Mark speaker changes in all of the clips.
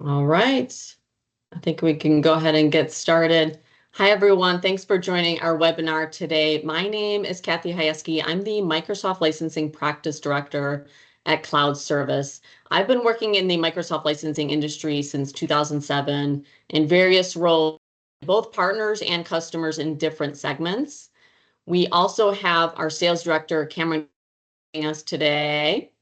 Speaker 1: All right. I think we can go ahead and get started. Hi, everyone. Thanks for joining our webinar today. My name is Kathy Hayeski. I'm the Microsoft Licensing Practice Director at CloudServus. I've been working in the Microsoft licensing industry since 2007 in various roles, both partners and customers in different segments. We also have our sales director, Cameron, joining us today.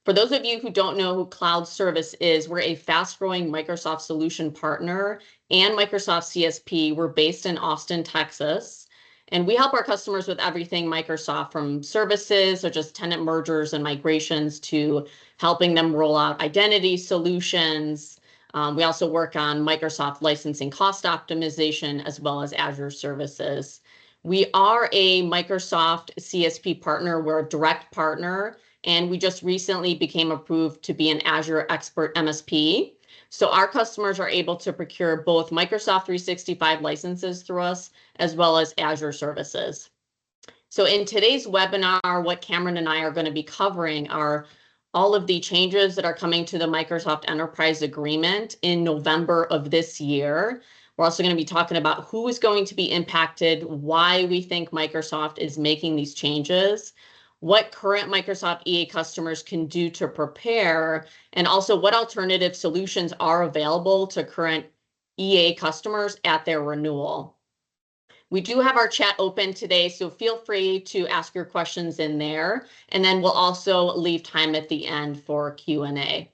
Speaker 1: For those of you who don't know who CloudServus is, we're a fast-growing Microsoft solution partner and Microsoft CSP. We're based in Austin, Texas, and we help our customers with everything Microsoft, from services such as tenant mergers and migrations to helping them roll out identity solutions. We also work on Microsoft licensing cost optimization as well as Azure services. We are a Microsoft CSP partner. We're a direct partner, and we just recently became approved to be an Azure Expert MSP. So our customers are able to procure both Microsoft 365 licenses through us, as well as Azure services. So in today's webinar, what Cameron and I are going to be covering are all of the changes that are coming to the Microsoft Enterprise Agreement in November of this year. We're also going to be talking about who is going to be impacted, why we think Microsoft is making these changes, what current Microsoft EA customers can do to prepare, and also what alternative solutions are available to current EA customers at their renewal. We do have our chat open today, so feel free to ask your questions in there, and then we'll also leave time at the end for Q&A.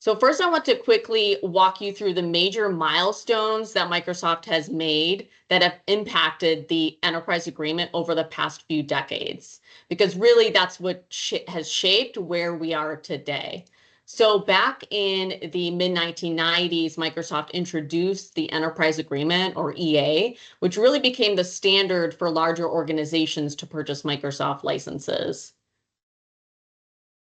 Speaker 1: So first, I want to quickly walk you through the major milestones that Microsoft has made that have impacted the enterprise agreement over the past few decades, because really that's what has shaped where we are today. So back in the mid-1990s, Microsoft introduced the Enterprise Agreement, or EA, which really became the standard for larger organizations to purchase Microsoft licenses.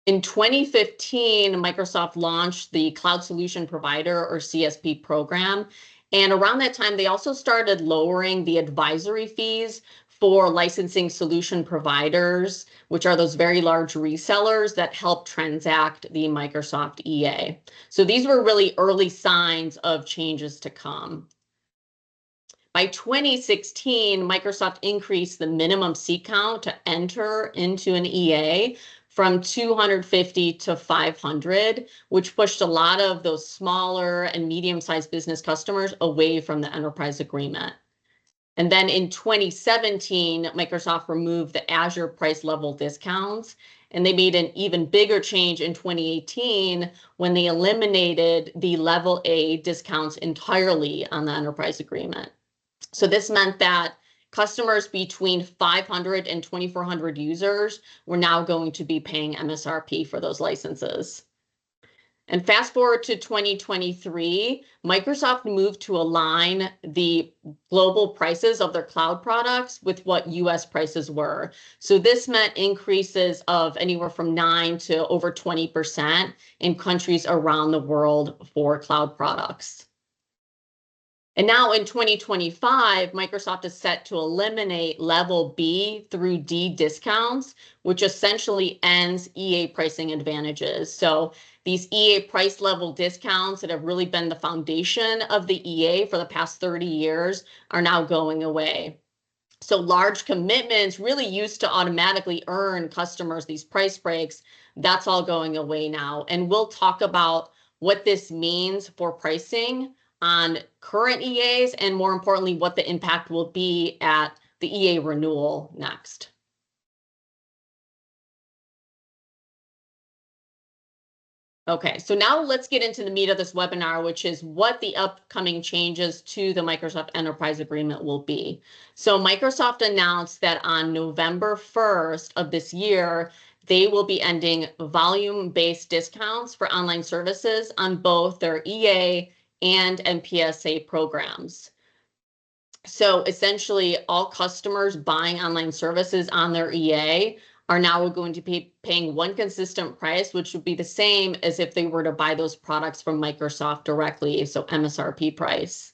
Speaker 1: In 2015, Microsoft launched the Cloud Solution Provider, or CSP program. And around that time, they also started lowering the advisory fees for licensing solution providers, which are those very large resellers that help transact the Microsoft EA. So these were really early signs of changes to come. By 2016, Microsoft increased the minimum seat count to enter into an EA from 250 to 500, which pushed a lot of those smaller and medium-sized business customers away from the enterprise agreement. And then in 2017, Microsoft removed the Azure price level discounts, and they made an even bigger change in 2018 when they eliminated the level A discounts entirely on the enterprise agreement. So this meant that customers between 500 and 2,400 users were now going to be paying MSRP for those licenses. And fast forward to 2023, Microsoft moved to align the global prices of their cloud products with what US prices were. So this meant increases of anywhere from 9 to over 20% in countries around the world for cloud products. And now in 2025, Microsoft is set to eliminate level B through D discounts, which essentially ends EA pricing advantages. So these EA price level discounts that have really been the foundation of the EA for the past 30 years are now going away. So large commitments really used to automatically earn customers these price breaks, that's all going away now. And we'll talk about what this means for pricing on current EAs, and more importantly, what the impact will be at the EA renewal next. Okay, so now let's get into the meat of this webinar, which is what the upcoming changes to the Microsoft Enterprise Agreement will be. So Microsoft announced that on November 1st of this year, they will be ending volume-based discounts for online services on both their EA and MPSA programs. So essentially, all customers buying online services on their EA are now going to be paying one consistent price, which would be the same as if they were to buy those products from Microsoft directly, so MSRP price.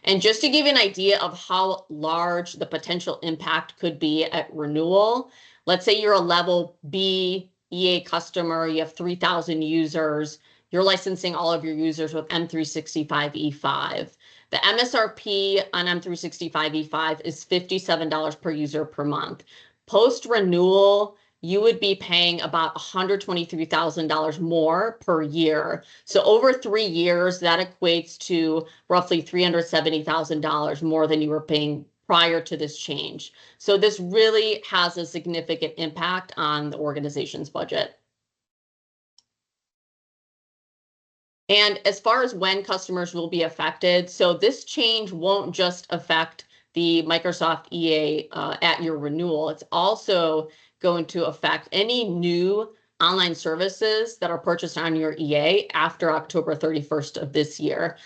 Speaker 1: And just to give you an idea of how large the potential impact could be at renewal, let's say you're a level B EA customer, you have 3,000 users, you're licensing all of your users with M365 E5. The MSRP on M365 E5 is $57 per user per month. Post renewal, you would be paying about $123,000 more per year. So over 3 years, that equates to roughly $370,000 more than you were paying prior to this change. So this really has a significant impact on the organization's budget. And as far as when customers will be affected, so this change won't just affect the Microsoft EA at your renewal. It's also going to affect any new online services that are purchased on your EA after October 31st of this year.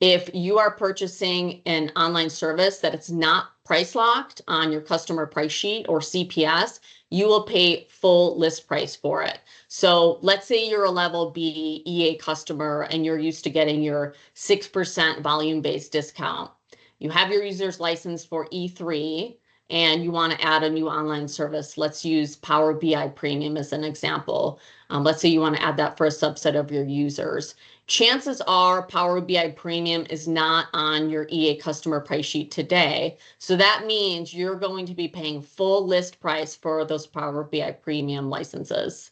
Speaker 1: If you are purchasing an online service that it's not price locked on your customer price sheet or CPS, you will pay full list price for it. So let's say you're a level B EA customer and you're used to getting your 6% volume-based discount. You have your users licensed for E3 and you want to add a new online service. Let's use Power BI Premium as an example. Let's say you want to add that for a subset of your users. Chances are Power BI Premium is not on your EA customer price sheet today. So that means you're going to be paying full list price for those Power BI Premium licenses.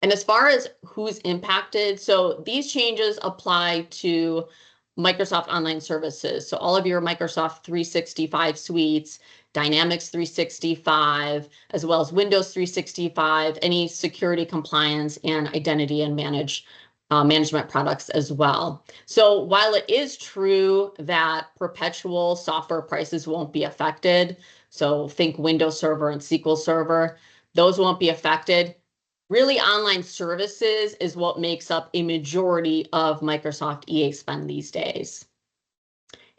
Speaker 1: And as far as who's impacted, so these changes apply to Microsoft Online Services. So all of your Microsoft 365 suites, Dynamics 365, as well as Windows 365, any security compliance and identity and management products as well. So while it is true that perpetual software prices won't be affected, so think Windows Server and SQL Server, those won't be affected. Really, online services is what makes up a majority of Microsoft EA spend these days.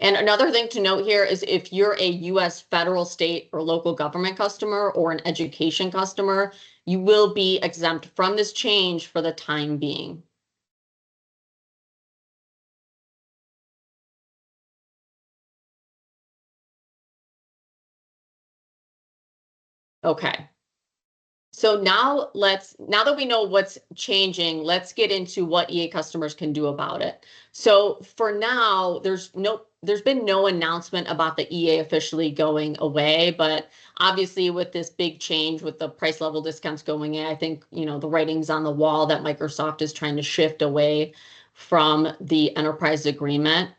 Speaker 1: And another thing to note here is if you're a US federal, state, or local government customer or an education customer, you will be exempt from this change for the time being. Okay. So now that we know what's changing, let's get into what EA customers can do about it. So for now, there's been no announcement about the EA officially going away, but obviously with this big change with the price level discounts going in, I think, the writing's on the wall that Microsoft is trying to shift away from the enterprise agreement,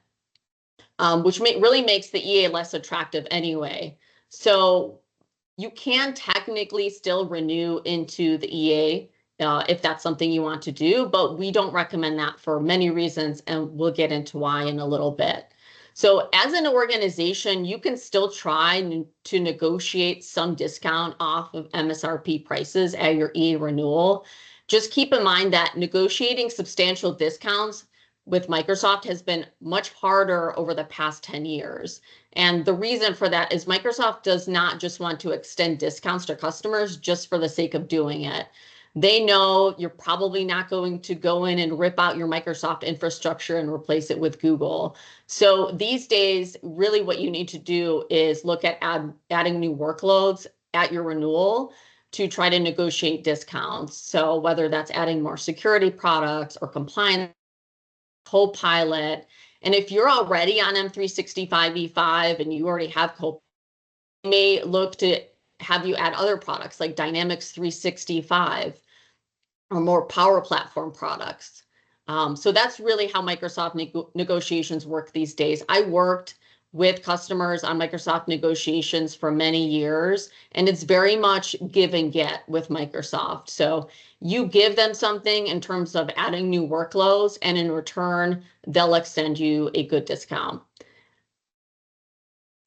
Speaker 1: which really makes the EA less attractive anyway. So you can technically still renew into the EA if that's something you want to do, but we don't recommend that for many reasons, and we'll get into why in a little bit. So as an organization, you can still try to negotiate some discount off of MSRP prices at your EA renewal. Just keep in mind that negotiating substantial discounts with Microsoft has been much harder over the past 10 years. And the reason for that is Microsoft does not just want to extend discounts to customers just for the sake of doing it. They know you're probably not going to go in and rip out your Microsoft infrastructure and replace it with Google. So these days, really what you need to do is look at adding new workloads at your renewal to try to negotiate discounts. So whether that's adding more security products or compliance, Copilot. And if you're already on M365 E5 and you already have Copilot, you may look to have you add other products like Dynamics 365 or more Power Platform products. So that's really how Microsoft negotiations work these days. I worked with customers on Microsoft negotiations for many years, and it's very much give and get with Microsoft. So you give them something in terms of adding new workloads, and in return, they'll extend you a good discount.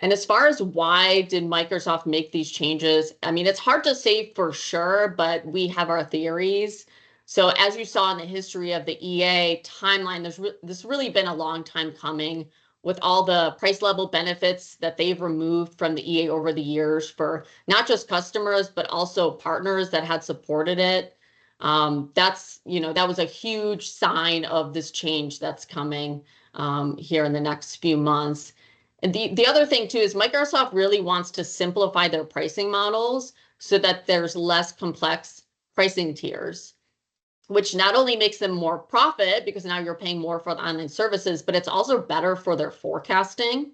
Speaker 1: And as far as why did Microsoft make these changes, I mean, it's hard to say for sure, but we have our theories. So as you saw in the history of the EA timeline, this really been a long time coming with all the price level benefits that they've removed from the EA over the years for not just customers, but also partners that had supported it. That was a huge sign of this change that's coming here in the next few months. And the other thing too is Microsoft really wants to simplify their pricing models so that there's less complex pricing tiers, which not only makes them more profit because now you're paying more for the online services, but it's also better for their forecasting.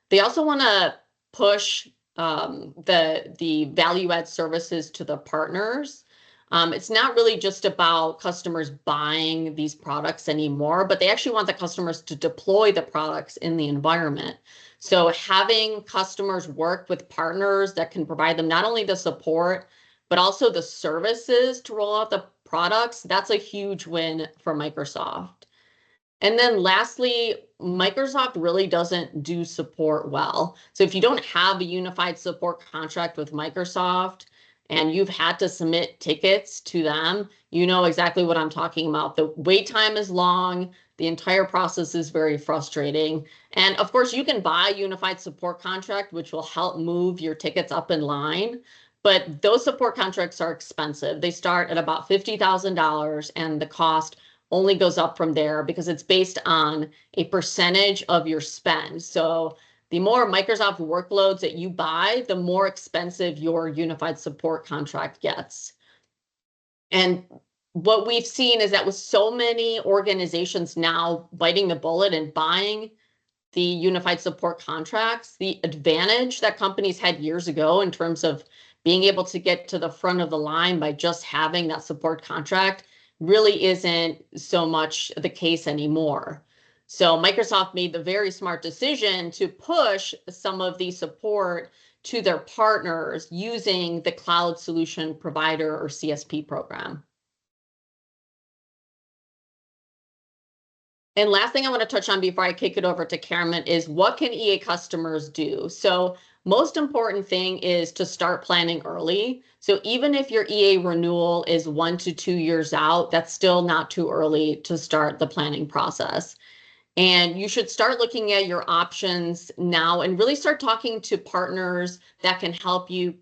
Speaker 1: They also want to push the value add services to the partners. It's not really just about customers buying these products anymore, but they actually want the customers to deploy the products in the environment. So having customers work with partners that can provide them not only the support, but also the services to roll out the products, that's a huge win for Microsoft. And then lastly, Microsoft really doesn't do support well. So if you don't have a unified support contract with Microsoft and you've had to submit tickets to them, you know exactly what I'm talking about. The wait time is long. The entire process is very frustrating. And of course, you can buy a unified support contract, which will help move your tickets up in line. But those support contracts are expensive. They start at about $50,000 and the cost only goes up from there because it's based on a percentage of your spend. So the more Microsoft workloads that you buy, the more expensive your unified support contract gets. And what we've seen is that with so many organizations now biting the bullet and buying the unified support contracts, the advantage that companies had years ago in terms of being able to get to the front of the line by just having that support contract really isn't so much the case anymore. So Microsoft made the very smart decision to push some of the support to their partners using the Cloud Solution Provider or CSP program. And last thing I want to touch on before I kick it over to Cameron is what can EA customers do? So most important thing is to start planning early. So even if your EA renewal is 1 to 2 years out, that's still not too early to start the planning process. And you should start looking at your options now and really start talking to partners that can help you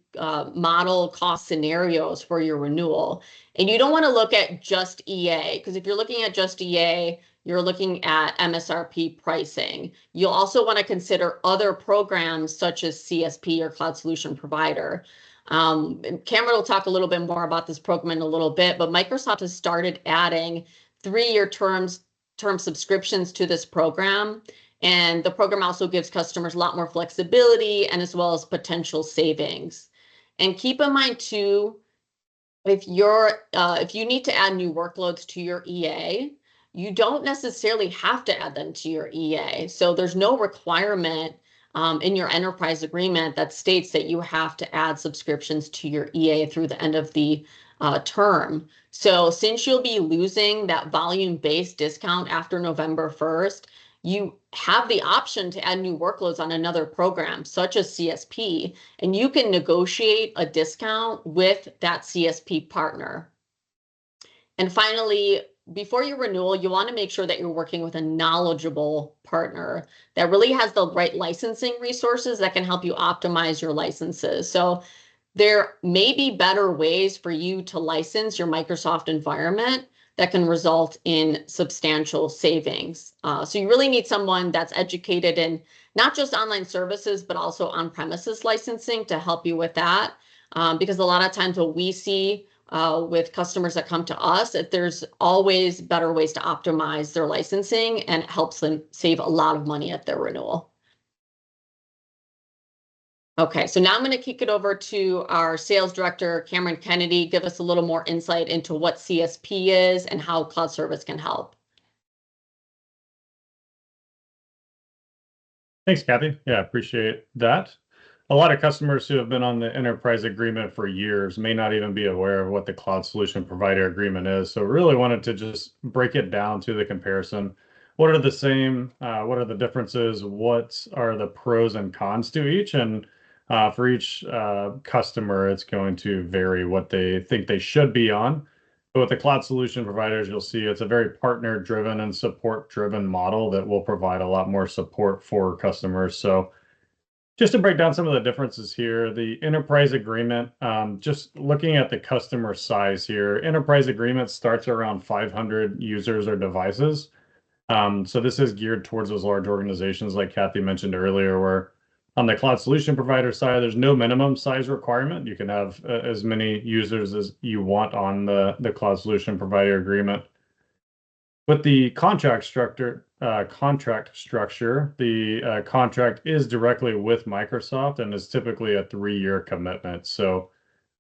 Speaker 1: model cost scenarios for your renewal. And you don't want to look at just EA, because if you're looking at just EA, you're looking at MSRP pricing. You'll also want to consider other programs such as CSP or Cloud Solution Provider. Cameron will talk a little bit more about this program in a little bit, but Microsoft has started adding 3-year term subscriptions to this program. And the program also gives customers a lot more flexibility and as well as potential savings. And keep in mind too, if you need to add new workloads to your EA, you don't necessarily have to add them to your EA. So there's no requirement in your enterprise agreement that states that you have to add subscriptions to your EA through the end of the term. So since you'll be losing that volume-based discount after November 1st, you have the option to add new workloads on another program, such as CSP, and you can negotiate a discount with that CSP partner. And finally, before your renewal, you want to make sure that you're working with a knowledgeable partner that really has the right licensing resources that can help you optimize your licenses. So there may be better ways for you to license your Microsoft environment that can result in substantial savings. So you really need someone that's educated in not just online services, but also on-premises licensing to help you with that. Because a lot of times what we see with customers that come to us, that there's always better ways to optimize their licensing, and it helps them save a lot of money at their renewal. Okay, so now I'm going to kick it over to our sales director, Cameron Kennedy, give us a little more insight into what CSP is and how CloudServus can help.
Speaker 2: Thanks, Kathy. Yeah, appreciate that. A lot of customers who have been on the enterprise agreement for years may not even be aware of what the Cloud Solution Provider agreement is. So really wanted to just break it down to the comparison. What are the same? What are the differences? What are the pros and cons to each? And for each customer, it's going to vary what they think they should be on. But with the cloud solution providers, you'll see it's a very partner-driven and support-driven model that will provide a lot more support for customers. So just to break down some of the differences here, the enterprise agreement, just looking at the customer size here, enterprise agreement starts around 500 users or devices. So this is geared towards those large organizations like Kathy mentioned earlier, where On the cloud solution provider side, there's no minimum size requirement. You can have as many users as you want on the cloud solution provider agreement. With the contract structure, the contract is directly with Microsoft and is typically a 3-year commitment. So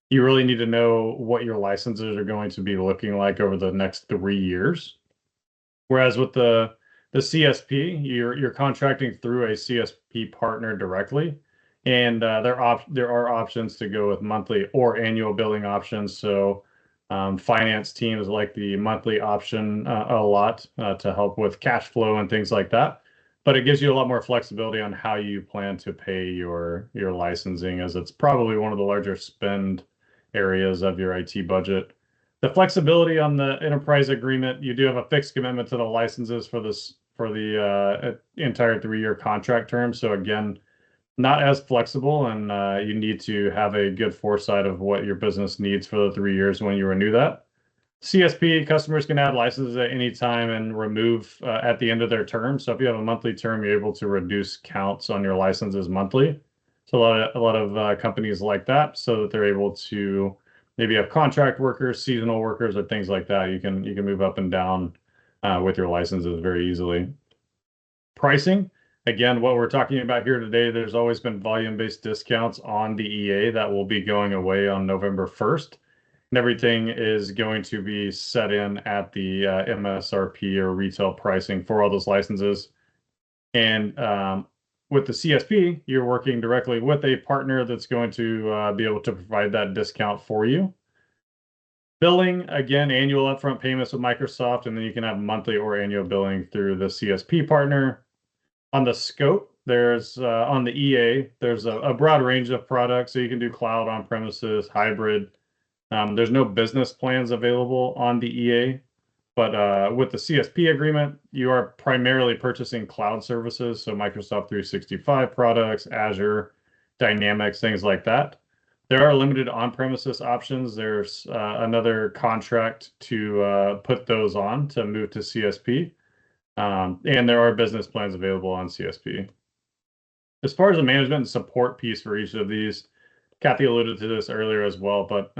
Speaker 2: you really need to know what your licenses are going to be looking like over the next 3 years. Whereas with the CSP, you're contracting through a CSP partner directly, and there are options to go with monthly or annual billing options. So finance teams like the monthly option a lot to help with cash flow and things like that. But it gives you a lot more flexibility on how you plan to pay your licensing, as it's probably one of the larger spend areas of your IT budget. The flexibility on the enterprise agreement, you do have a fixed commitment to the licenses for the entire 3-year contract term. So again, not as flexible, and you need to have a good foresight of what your business needs for the 3 years when you renew that. CSP customers can add licenses at any time and remove at the end of their term. So if you have a monthly term, you're able to reduce counts on your licenses monthly. So a lot of companies like that, so that they're able to maybe have contract workers, seasonal workers, or things like that. You can move up and down with your licenses very easily. Pricing, again, what we're talking about here today, there's always been volume-based discounts on the EA that will be going away on November 1st. And everything is going to be set in at the MSRP or retail pricing for all those licenses. And with the CSP, you're working directly with a partner that's going to be able to provide that discount for you. Billing, again, annual upfront payments with Microsoft, and then you can have monthly or annual billing through the CSP partner. On the scope, there's on the EA, there's a broad range of products. So you can do cloud, on-premises, hybrid. There's no business plans available on the EA. But with the CSP agreement, you are primarily purchasing cloud services, so Microsoft 365 products, Azure, Dynamics, things like that. There are limited on-premises options. There's another contract to put those on to move to CSP. And there are business plans available on CSP. As far as the management and support piece for each of these, Kathy alluded to this earlier as well, but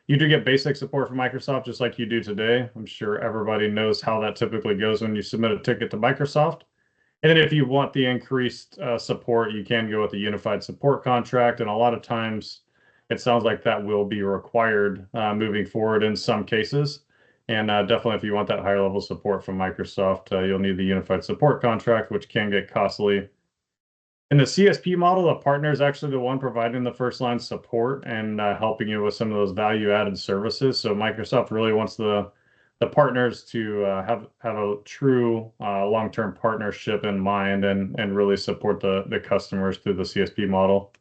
Speaker 2: you do get basic support from Microsoft just like you do today. I'm sure everybody knows how that typically goes when you submit a ticket to Microsoft. And then if you want the increased support, you can go with a unified support contract. And a lot of times it sounds like that will be required moving forward in some cases. And definitely if you want that higher level support from Microsoft, you'll need the unified support contract, which can get costly. In the CSP model, the partner is actually the one providing the first line support and helping you with some of those value added services. So Microsoft really wants the partners to have a true long-term partnership in mind and really support the customers through the CSP model.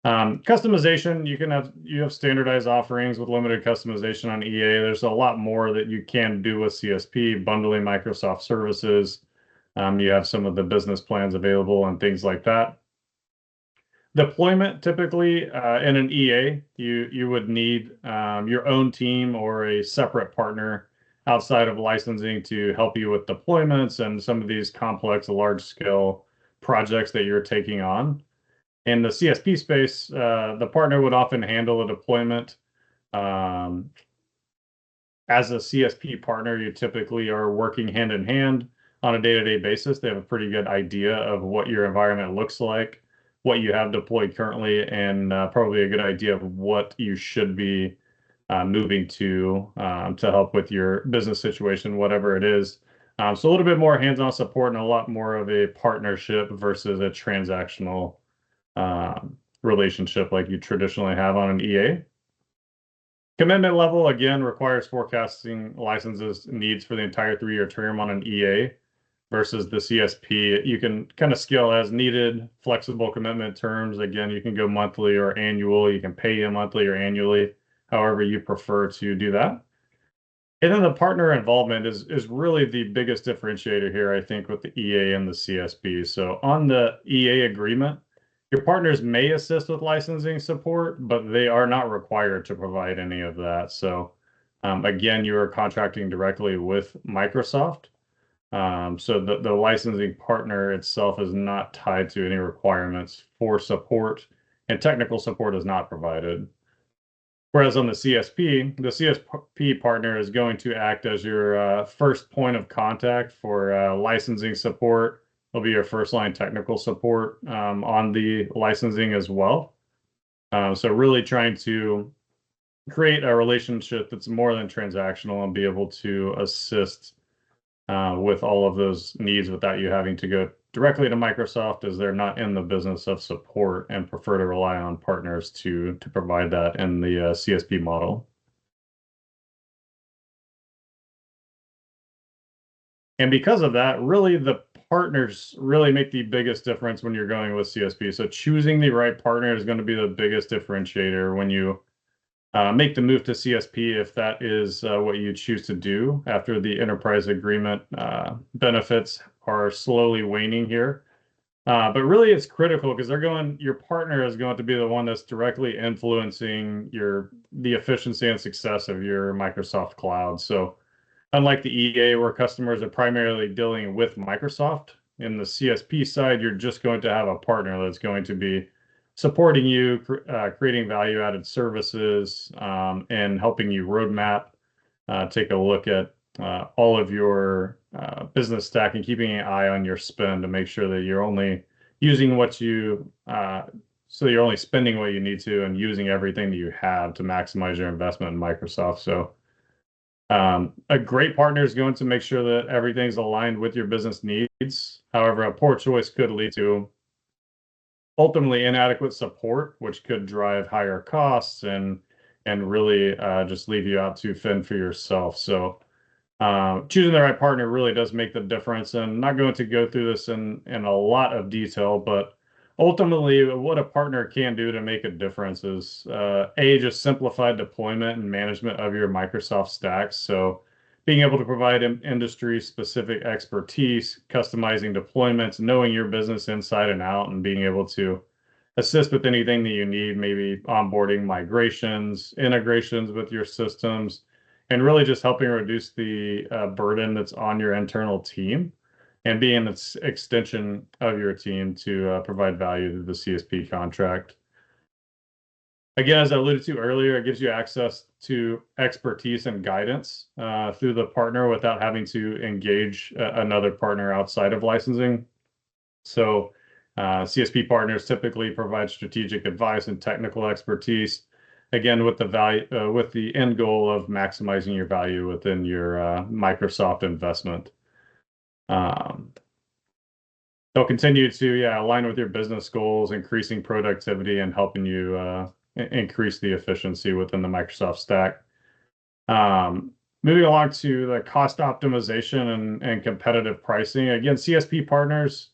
Speaker 2: Customization, you have standardized offerings with limited customization on EA. There's a lot more that you can do with CSP, bundling Microsoft services. You have some of the business plans available and things like that. Deployment, typically in an EA, you would need your own team or a separate partner outside of licensing to help you with deployments and some of these complex, large-scale projects that you're taking on. In the CSP space, the partner would often handle a deployment. As a CSP partner, you typically are working hand in hand on a day-to-day basis. They have a pretty good idea of what your environment looks like, what you have deployed currently, and probably a good idea of what you should be moving to help with your business situation, whatever it is. So a little bit more hands-on support and a lot more of a partnership versus a transactional relationship like you traditionally have on an EA. Commitment level, again, requires forecasting licenses needs for the entire 3-year term on an EA versus the CSP. You can kind of scale as needed, flexible commitment terms. Again, you can go monthly or annual. You can pay you monthly or annually, however you prefer to do that. And then the partner involvement is really the biggest differentiator here, I think, with the EA and the CSP. So on the EA agreement, your partners may assist with licensing support, but they are not required to provide any of that. So again, you are contracting directly with Microsoft. So the licensing partner itself is not tied to any requirements for support, and technical support is not provided. Whereas on the CSP partner is going to act as your first point of contact for licensing support. Will be your first line technical support on the licensing as well. So really trying to create a relationship that's more than transactional and be able to assist with all of those needs without you having to go directly to Microsoft, as they're not in the business of support and prefer to rely on partners to provide that in the CSP model. And because of that, really the partners really make the biggest difference when you're going with CSP. So choosing the right partner is going to be the biggest differentiator when you make the move to CSP, if that is what you choose to do after the enterprise agreement benefits are slowly waning here. But really it's critical because your partner is going to be the one that's directly influencing the efficiency and success of your Microsoft cloud. So unlike the EA, where customers are primarily dealing with Microsoft, in the CSP side, you're just going to have a partner that's going to be supporting you, creating value-added services, and helping you roadmap, take a look at all of your business stack and keeping an eye on your spend to make sure that you're only using so you're only spending what you need to and using everything that you have to maximize your investment in Microsoft. So a great partner is going to make sure that everything's aligned with your business needs. However, a poor choice could lead to ultimately inadequate support, which could drive higher costs and really just leave you out to fend for yourself. So choosing the right partner really does make the difference. And I'm not going to go through this in a lot of detail, but ultimately what a partner can do to make a difference is just simplified deployment and management of your Microsoft stacks. So being able to provide industry-specific expertise, customizing deployments, knowing your business inside and out, and being able to assist with anything that you need, maybe onboarding migrations, integrations with your systems, and really just helping reduce the burden that's on your internal team and being an extension of your team to provide value to the CSP contract. Again, as I alluded to earlier, it gives you access to expertise and guidance through the partner without having to engage another partner outside of licensing. So CSP partners typically provide strategic advice and technical expertise, again, with the end goal of maximizing your value within your Microsoft investment. They'll continue to align with your business goals, increasing productivity and helping you increase the efficiency within the Microsoft stack. Moving along to the cost optimization and competitive pricing. Again, CSP partners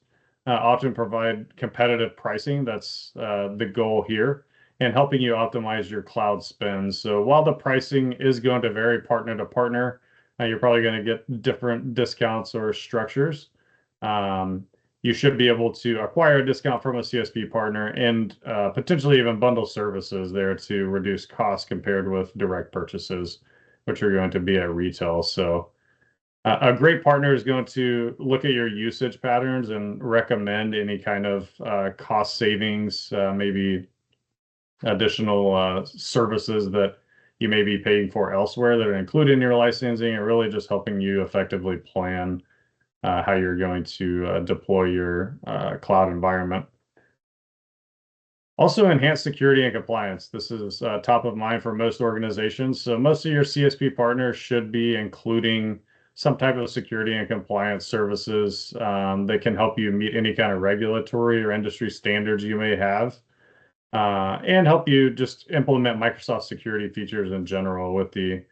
Speaker 2: often provide competitive pricing. That's the goal here, and helping you optimize your cloud spend. So while the pricing is going to vary partner to partner, you're probably going to get different discounts or structures. You should be able to acquire a discount from a CSP partner and potentially even bundle services there to reduce costs compared with direct purchases, which are going to be at retail. So a great partner is going to look at your usage patterns and recommend any kind of cost savings, maybe additional services that you may be paying for elsewhere that are included in your licensing, and really just helping you effectively plan how you're going to deploy your cloud environment. Also, enhanced security and compliance. This is top of mind for most organizations. So most of your CSP partners should be including some type of security and compliance services that can help you meet any kind of regulatory or industry standards you may have, and help you just implement Microsoft security features in general with the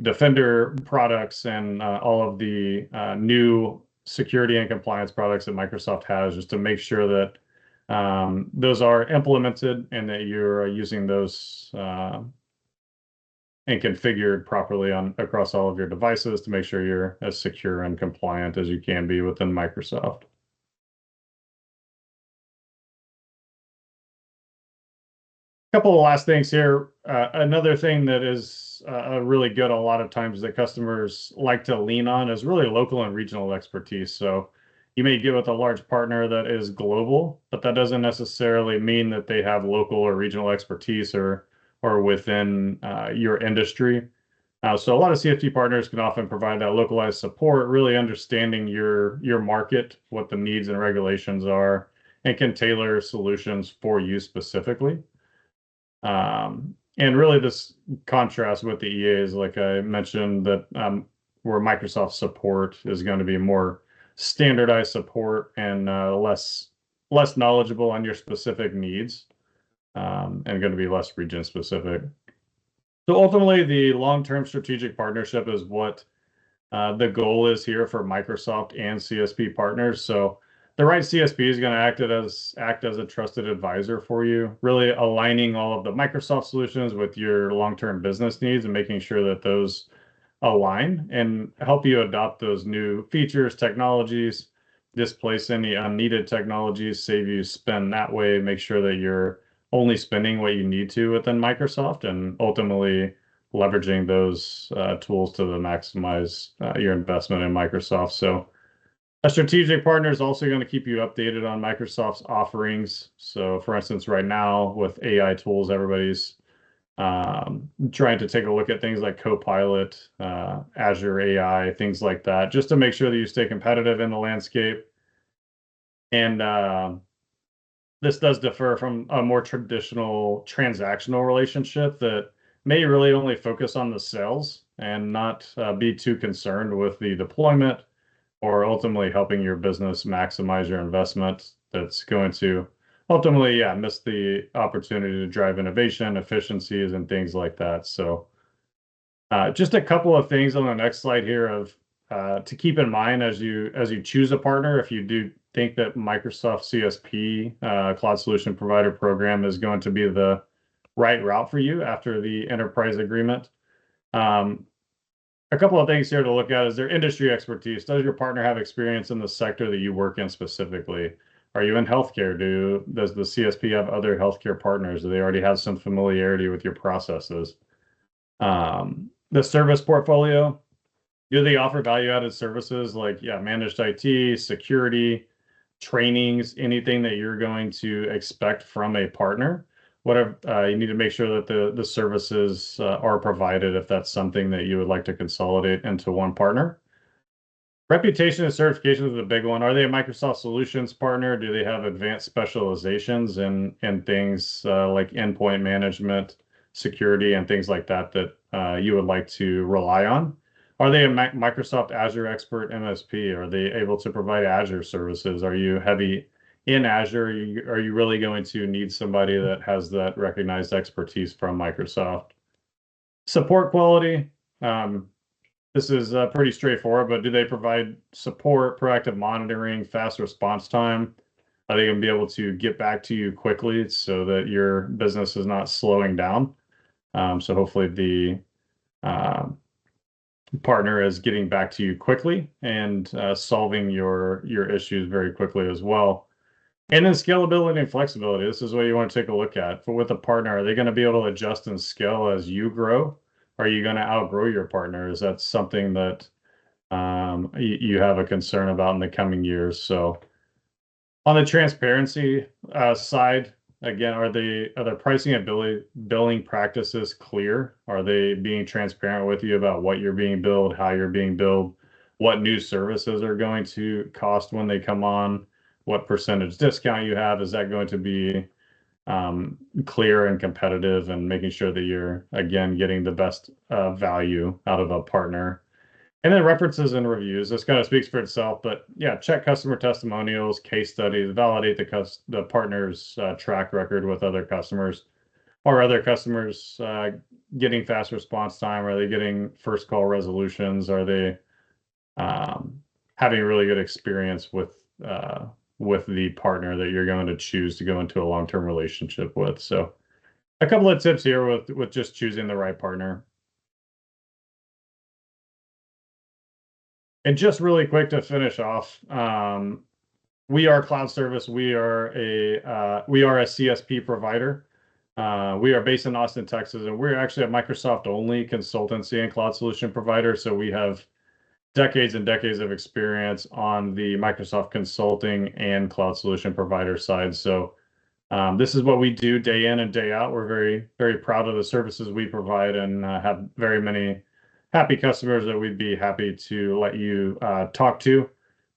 Speaker 2: Defender products and all of the new security and compliance products that Microsoft has, just to make sure that those are implemented and that you're using those and configured properly across all of your devices to make sure you're as secure and compliant as you can be within Microsoft. Couple of last things here. Another thing that is really good a lot of times that customers like to lean on is really local and regional expertise. So you may get with a large partner that is global, but that doesn't necessarily mean that they have local or regional expertise or within your industry. So a lot of CFP partners can often provide that localized support, really understanding your market, what the needs and regulations are, and can tailor solutions for you specifically. And really this contrast with the EAs, like I mentioned, that where Microsoft support is going to be more standardized support and less knowledgeable on your specific needs, and going to be less region specific. So ultimately, the long-term strategic partnership is what the goal is here for Microsoft and CSP partners. So the right CSP is going to act as a trusted advisor for you, really aligning all of the Microsoft solutions with your long-term business needs and making sure that those align and help you adopt those new features, technologies, displace any unneeded technologies, save you spend that way, make sure that you're only spending what you need to within Microsoft, and ultimately leveraging those tools to maximize your investment in Microsoft. So a strategic partner is also going to keep you updated on Microsoft's offerings. So for instance, right now with AI tools, everybody's trying to take a look at things like Copilot, Azure AI, things like that, just to make sure that you stay competitive in the landscape. And this does differ from a more traditional transactional relationship that may really only focus on the sales and not be too concerned with the deployment or ultimately helping your business maximize your investment. That's going to ultimately, yeah, miss the opportunity to drive innovation, efficiencies, and things like that. So just a couple of things on the next slide here of to keep in mind as you choose a partner. If you do think that Microsoft CSP Cloud Solution Provider Program is going to be the right route for you after the enterprise agreement. A couple of things here to look at is their industry expertise. Does your partner have experience in the sector that you work in specifically? Are you in healthcare? Does the CSP have other healthcare partners? Do they already have some familiarity with your processes? The service portfolio, do they offer value-added services like, yeah, managed IT, security, trainings, anything that you're going to expect from a partner? Whatever, you need to make sure that the services are provided if that's something that you would like to consolidate into one partner. Reputation and certification is a big one. Are they a Microsoft Solutions partner? Do they have advanced specializations in things like endpoint management, security, and things like that that you would like to rely on? Are they a Microsoft Azure expert MSP? Are they able to provide Azure services? Are you heavy in Azure? Are you really going to need somebody that has that recognized expertise from Microsoft? Support quality. This is pretty straightforward, but do they provide support, proactive monitoring, fast response time? Are they going to be able to get back to you quickly so that your business is not slowing down? So hopefully the partner is getting back to you quickly and solving your issues very quickly as well. And then scalability and flexibility. This is what you want to take a look at. With a partner, are they going to be able to adjust and scale as you grow? Are you going to outgrow your partner? Is that something that you have a concern about in the coming years? So on the transparency side, again, are their pricing and billing practices clear? Are they being transparent with you about what you're being billed, how you're being billed, what new services are going to cost when they come on, what percentage discount you have? Is that going to be clear and competitive, and making sure that you're, again, getting the best value out of a partner? And then references and reviews. This kind of speaks for itself, but yeah, check customer testimonials, case studies, validate the partner's track record with other customers. Are other customers getting fast response time? Are they getting first call resolutions? Are they having a really good experience with the partner that you're going to choose to go into a long-term relationship with? So a couple of tips here with just choosing the right partner. And just really quick to finish off, we are CloudServus. We are a CSP provider. We are based in Austin, Texas, and we're actually a Microsoft only consultancy and cloud solution provider. So we have decades and decades of experience on the Microsoft consulting and cloud solution provider side. So this is what we do day in and day out. We're very, very proud of the services we provide and have very many happy customers that we'd be happy to let you talk to.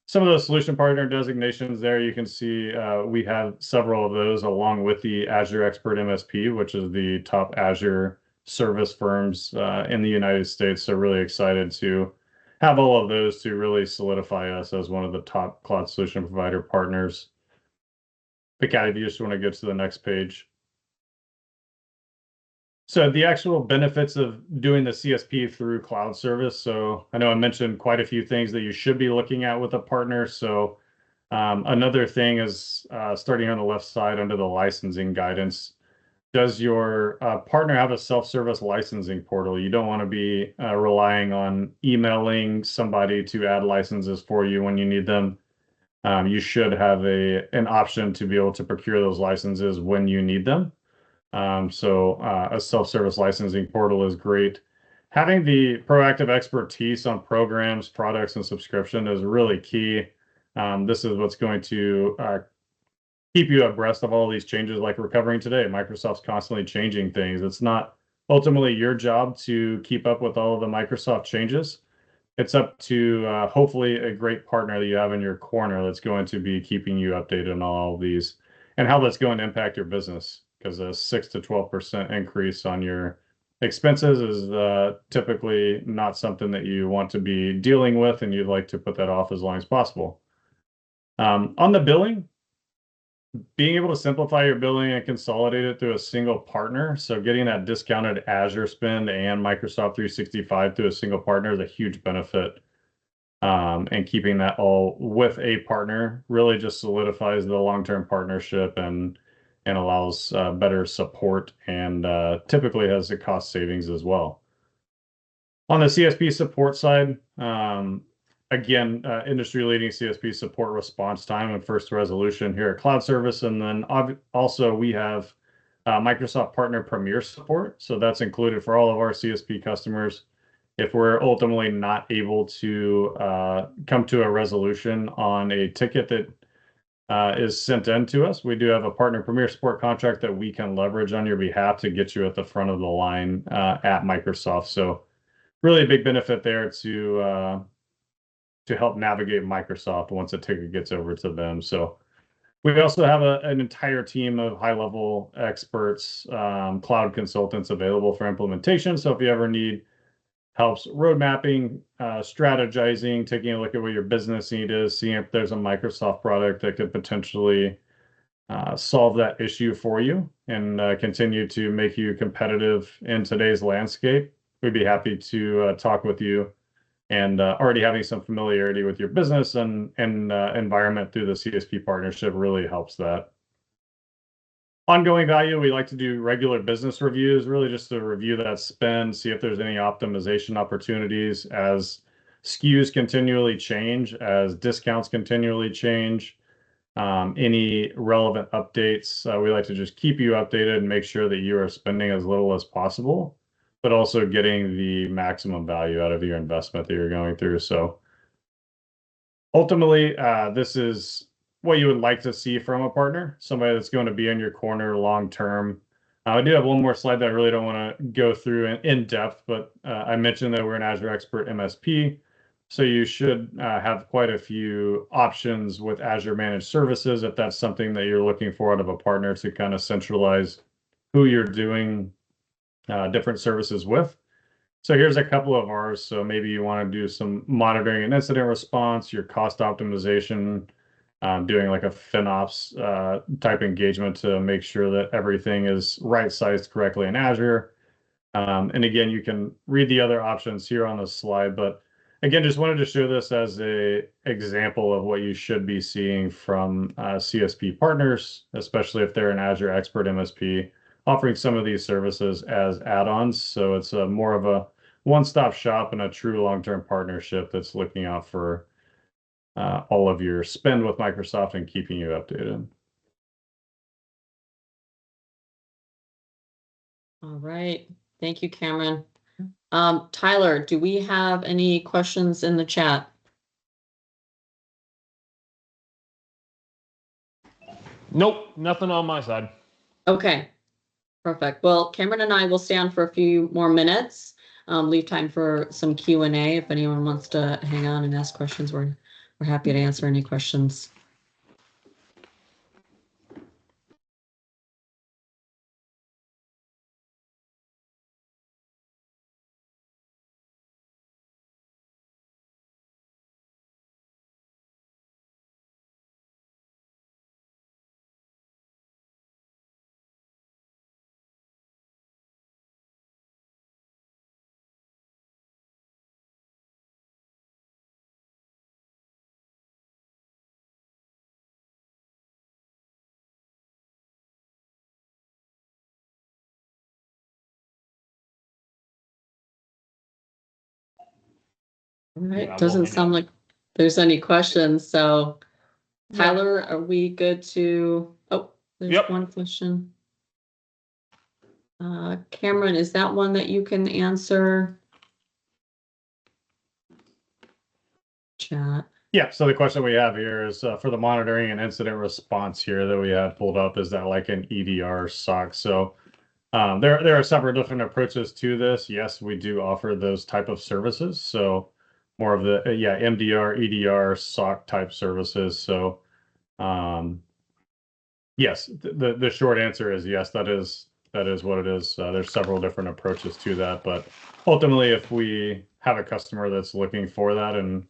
Speaker 2: Some of those solution partner designations there, you can see we have several of those along with the Azure Expert MSP, which is the top Azure service firms in the United States. So really excited to have all of those to really solidify us as one of the top cloud solution provider partners. But Kat, if you just want to go to the next page. So the actual benefits of doing the CSP through CloudServus. So I know I mentioned quite a few things that you should be looking at with a partner. So another thing is starting on the left side under the licensing guidance. Does your partner have a self-service licensing portal? You don't want to be relying on emailing somebody to add licenses for you when you need them. You should have an option to be able to procure those licenses when you need them. So a self-service licensing portal is great. Having the proactive expertise on programs, products, and subscription is really key. This is what's going to keep you abreast of all these changes like we're covering today. Microsoft's constantly changing things. It's not ultimately your job to keep up with all of the Microsoft changes. It's up to hopefully a great partner that you have in your corner that's going to be keeping you updated on all of these and how that's going to impact your business, because a 6 to 12% increase on your expenses is typically not something that you want to be dealing with, and you'd like to put that off as long as possible. On the billing, being able to simplify your billing and consolidate it through a single partner. So getting that discounted Azure spend and Microsoft 365 through a single partner is a huge benefit. And keeping that all with a partner really just solidifies the long-term partnership and allows better support and typically has the cost savings as well. On the CSP support side, again, industry-leading CSP support response time and first resolution here at CloudServus. And then also we have Microsoft Partner Premier support. So that's included for all of our CSP customers. If we're ultimately not able to come to a resolution on a ticket that is sent in to us, we do have a Partner Premier support contract that we can leverage on your behalf to get you at the front of the line at Microsoft. So really a big benefit there to help navigate Microsoft once a ticket gets over to them. So we also have an entire team of high-level experts, cloud consultants available for implementation. So if you ever need helps road mapping, strategizing, taking a look at what your business need is, seeing if there's a Microsoft product that could potentially solve that issue for you and continue to make you competitive in today's landscape, we'd be happy to talk with you. And already having some familiarity with your business and environment through the CSP partnership really helps that. Ongoing value, we like to do regular business reviews, really just to review that spend, see if there's any optimization opportunities as SKUs continually change, as discounts continually change, any relevant updates. We like to just keep you updated and make sure that you are spending as little as possible, but also getting the maximum value out of your investment that you're going through. So ultimately, this is what you would like to see from a partner, somebody that's going to be in your corner long term. I do have one more slide that I really don't want to go through in depth, but I mentioned that we're an Azure Expert MSP. So you should have quite a few options with Azure Managed Services if that's something that you're looking for out of a partner to kind of centralize who you're doing different services with. So here's a couple of ours. So maybe you want to do some monitoring and incident response, your cost optimization, doing like a FinOps type engagement to make sure that everything is right-sized correctly in Azure. And again, you can read the other options here on the slide, but again, just wanted to show this as an example of what you should be seeing from CSP partners, especially if they're an Azure Expert MSP, offering some of these services as add-ons. So it's more of a one-stop shop and a true long-term partnership that's looking out for all of your spend with Microsoft and keeping you updated.
Speaker 1: All right. Thank you, Cameron. Tyler, do we have any questions in the chat?
Speaker 3: Nope, nothing on my side.
Speaker 1: Okay, perfect. Well, Cameron and I will stay on for a few more minutes. Leave time for some Q&A. If anyone wants to hang on and ask questions, we're happy to answer any questions. All right,
Speaker 3: Yeah,
Speaker 1: doesn't
Speaker 3: we'll
Speaker 1: sound like there's any questions. So Tyler, are we good to, oh, there's
Speaker 3: Yep.
Speaker 1: one question. Cameron, is that one that you can answer? Chat.
Speaker 2: Yeah, so the question we have here is for the monitoring and incident response here that we have pulled up, is that like an EDR SOC? So there are several different approaches to this. Yes, we do offer those type of services. So more of the MDR, EDR, SOC type services. So yes, the short answer is yes, that is what it is. There's several different approaches to that, but ultimately, if we have a customer that's looking for that, and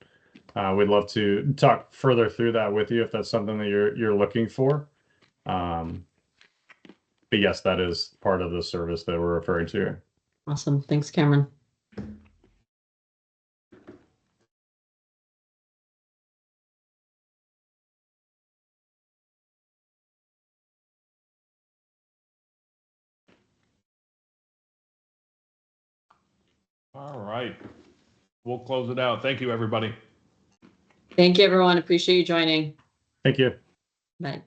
Speaker 2: we'd love to talk further through that with you if that's something that you're looking for. But yes, that is part of the service that we're referring to.
Speaker 1: Awesome. Thanks, Cameron.
Speaker 3: All right. We'll close it out. Thank you, everybody.
Speaker 1: Thank you, everyone. Appreciate you joining.
Speaker 2: Thank you.
Speaker 1: Bye.